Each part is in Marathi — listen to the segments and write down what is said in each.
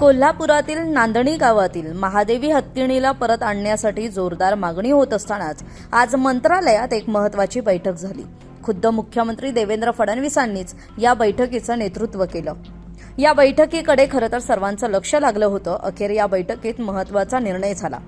कोल्हापुरातील नांदणी गावातील महादेवी हत्तीणीला परत आणण्यासाठी जोरदार मागणी होत असतानाच आज मंत्रालयात एक महत्त्वाची बैठक झाली। खुद्द मुख्यमंत्री देवेंद्र फडणवीसांनीच या बैठकीचं नेतृत्व केलं। या बैठकीकडे खरं तर सर्वांचं लक्ष लागलं होतं। अखेर या बैठकीत महत्त्वाचा निर्णय झाला।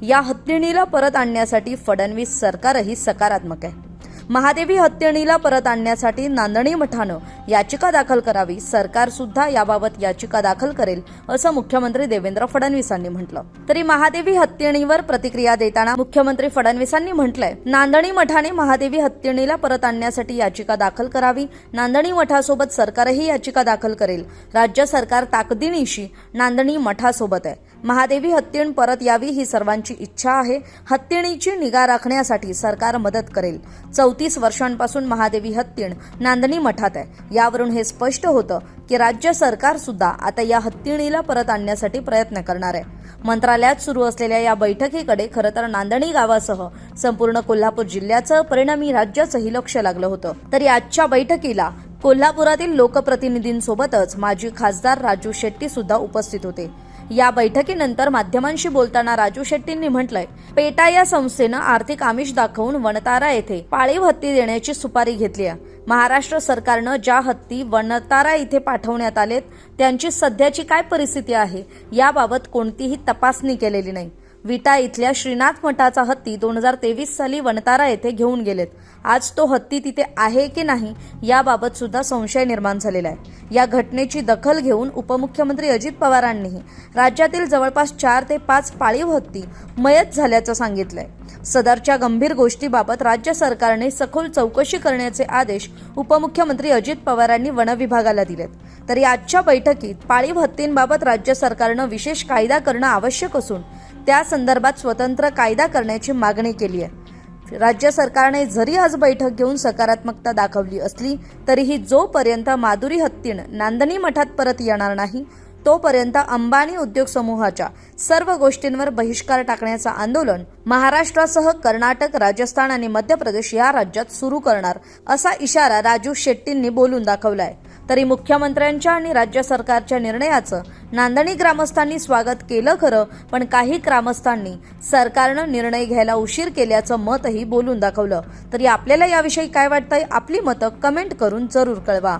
या हत्तीणीला परत आणण्यासाठी फडणवीस सरकारही सकारात्मक आहे। महादेवी हत्तीणीला परत आणण्यासाठी नांदणी मठानं याचिका दाखल करावी, सरकार सुद्धा याबाबत याचिका दाखल करेल असं मुख्यमंत्री देवेंद्र फडणवीसांनी म्हटलं। तरी महादेवी हत्तीणीवर प्रतिक्रिया देताना मुख्यमंत्री फडणवीसांनी म्हटलंय, नांदणी मठाने महादेवी हत्तीणीला परत आणण्यासाठी याचिका दाखल करावी। नांदणी मठासोबत सरकारही याचिका दाखल करेल। राज्य सरकार ताकदीनिशी नांदणी मठासोबत आहे। महादेवी हत्तीण परत यावी ही सर्वांची इच्छा आहे। हत्तीणीची निगा राखण्यासाठी सरकार मदत करेल। 34 वर्षांपासून महादेवी हत्तीण नांदणी मठात आहे। यावरून हे स्पष्ट होतं की राज्य सरकार सुद्धा आता या हत्तीणीला परत आणण्यासाठी प्रयत्न करणार आहे। मंत्रालयात सुरू असलेल्या या बैठकीकडे खरं तर नांदणी गावासह संपूर्ण कोल्हापूर जिल्ह्याचं, परिणामी राज्याचंही लक्ष लागलं होतं। तरी आजच्या बैठकीला कोल्हापुरातील लोकप्रतिनिधींसोबतच माजी खासदार राजू शेट्टी सुद्धा उपस्थित होते। या बैठकीनंतर माध्यमांशी बोलताना राजू शेट्टींनी म्हटलंय, पेटा या संस्थेनं आर्थिक आमिष दाखवून वनतारा येथे पाळीव हत्ती देण्याची सुपारी घेतली आहे। महाराष्ट्र सरकारनं ज्या हत्ती वनतारा इथे पाठवण्यात आलेत त्यांची सध्याची काय परिस्थिती आहे याबाबत कोणतीही तपासणी केलेली नाही। विटा इथल्या श्रीनाथ मठाचा हत्ती 2023 साली वनतारा येथे घेऊन गेलेत। आज तो हत्ती तिथे आहे की नाही याबाबत सुद्धा संशय निर्माण झालेला आहे। या घटनेची दखल घेऊन उपमुख्यमंत्री अजित पवारांनीही राज्यातील जवळपास 4 ते 5 पाळीव हत्ती मयत झाल्याचं सांगितलंय। सदरच्या गंभीर गोष्टीबाबत राज्य सरकारने सखोल चौकशी करण्याचे आदेश उपमुख्यमंत्री अजित पवारांनी वन विभागाला दिलेत। तरी आजच्या बैठकीत पाळीव हत्तींबाबत राज्य सरकारनं विशेष कायदा करणं आवश्यक असून त्या संदर्भात स्वतंत्र कायदा करण्याची मागणी केली आहे। राज्य सरकारने जरी आज बैठक घेऊन सकारात्मकता दाखवली असली तरीही जोपर्यंत माधुरी हत्तीण नांदणी मठात परत येणार नाही तोपर्यंत अंबानी उद्योग समूहाच्या सर्व गोष्टींवर बहिष्कार टाकण्याचं आंदोलन महाराष्ट्रासह कर्नाटक, राजस्थान आणि मध्य प्रदेश या राज्यात सुरू करणार असा इशारा राजू शेट्टींनी बोलून दाखवलाय। तरी मुख्यमंत्र्यांच्या आणि राज्य सरकारच्या निर्णयाचं नांदणी ग्रामस्थांनी स्वागत केलं खरं, पण काही ग्रामस्थांनी सरकारनं निर्णय घ्यायला उशीर केल्याचं मतही बोलून दाखवलं। तरी आपल्याला याविषयी काय वाटतंय, आपली मतं कमेंट करून जरूर कळवा।